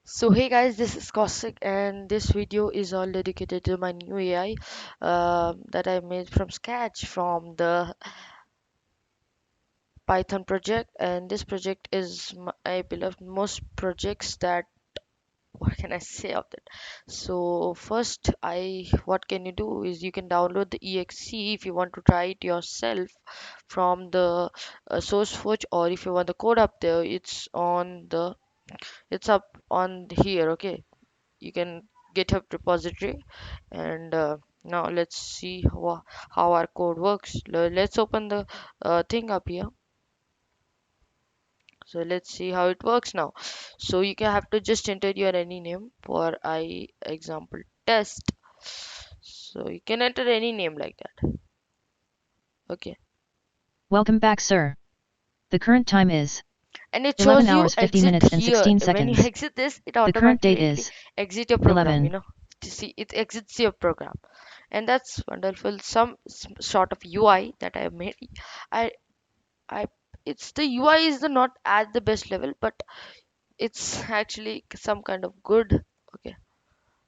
So hey guys, this is Kosik and this video is all dedicated to my new AI that I made from scratch from the Python project, and this project is I beloved most projects that what can I say of that? So first I what can you do is you can download the exe if you want to try it yourself from the source forge, or if you want the code up there, it's up on here, okay? You can GitHub repository. And now let's see how our code works. Let's open the thing up here. So let's see how it works now. So you can have to just enter your any name for I example test. So you can enter any name like that. Okay, Welcome back, sir. The current time is and it 11 shows you hours 50 exit minutes and here. 16 When you seconds. exit this, it The current date automatically is exit your program, 11. to see it exits your program. And that's wonderful. Some sort of UI that I have made. I I it's the UI is the not at the best level, but it's actually some kind of good. Okay,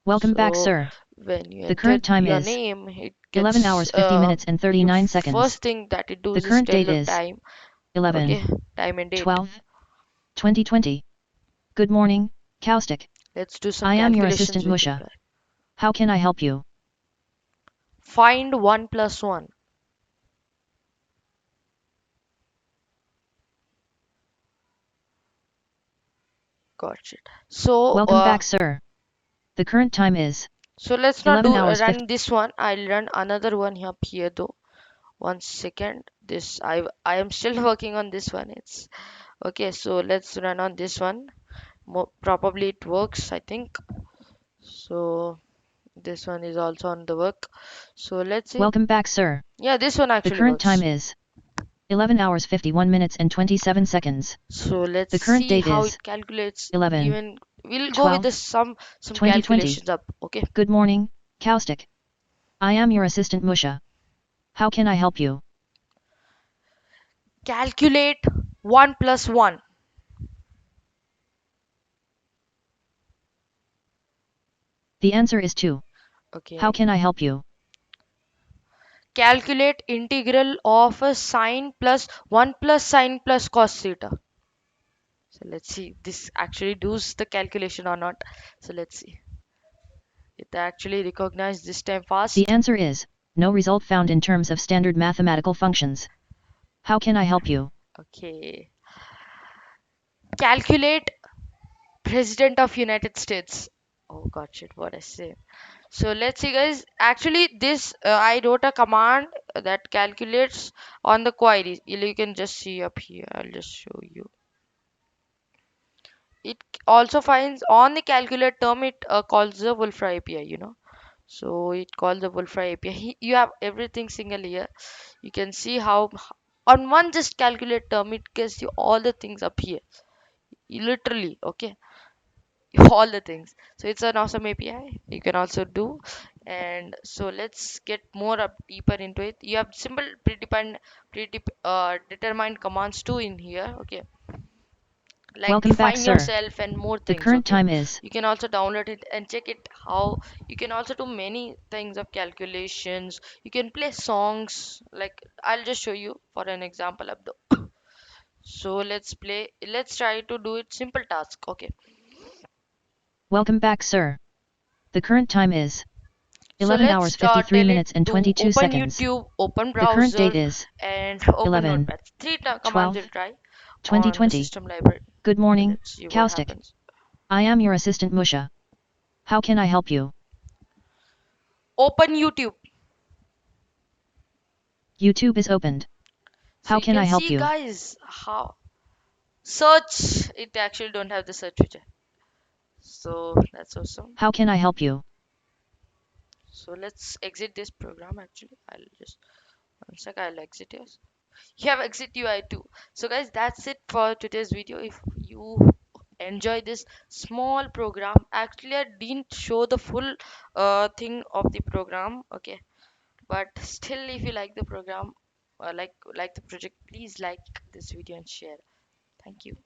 Welcome back, so sir. when you The current entered time your is name, it 11 gets hours 50 minutes and you 39 seconds. first thing that it The does is current tell date the is time. 11 Okay, time and date. 12 2020. Good morning, Caustic. Let's do some I am your calculations assistant with it. Musha. How can I help you? Find 1 plus 1. Got it. Welcome back, sir. The current time is So let's not 11 do hours 50. run this one. I'll run another one up here though. 1 second. This I am still working on this one. It's okay. So let's run on this one. Probably it works, I think. So this one is also on the work. So let's see. Welcome back, sir. Yeah, this one The actually current time works. is 11 hours 51 minutes and 27 seconds. So let's The current see date how is it calculates. 11 Even we'll go with 12 this some 2020. calculations up. Okay. Good morning, Caustic. I am your assistant Musha. How can I help you? Calculate 1 plus 1. The answer is 2. How Okay. can I help you? Calculate integral of a sine plus 1 plus sine plus cos theta. So let's see if this actually does the calculation or not. So let's see. It actually recognized this time The fast. answer is no result found in terms of standard mathematical functions. How can I help you? Okay. Calculate President of United States. Oh god shit, what I say. So let's see guys. Actually this I wrote a command that calculates on the query. You can just see up here. I'll just show you. It also finds on the calculate term, it calls the Wolfram API. So it calls the Wolfram API. You have everything single here. You can see how on one just calculate term it gives you all the things up here. Literally, okay, all the things. So it's an awesome API. You can also do. And so let's get more up deeper into it. You have simple determined commands too in here. Okay, like Welcome back, define sir. yourself and more The things. current Okay, time is you can also download it and check it how you can also do many things of calculations. You can play songs, like I'll just show you for an example of the so let's try to do it simple task. Okay, Welcome back, sir. The current time is so 11 hours let's 53 tell it minutes and to 22 open seconds. YouTube, open The current browser, date is and open 11 notepad. Three commands 12 will try on the 2020. system library. Good So morning, let's see what Caustic. happens. I am your assistant Musha. How can I help you? Open YouTube. YouTube is opened. So How you can can I help see you? guys how search, it actually don't have the search feature. So that's awesome. How can I help you? So let's exit this program. Actually, I'll just one sec, I'll exit it. You have exit UI too. So guys, that's it for today's video. If you enjoy this small program, actually I didn't show the full thing of the program, okay, but still if you like the program, like the project, please like this video and share. Thank you.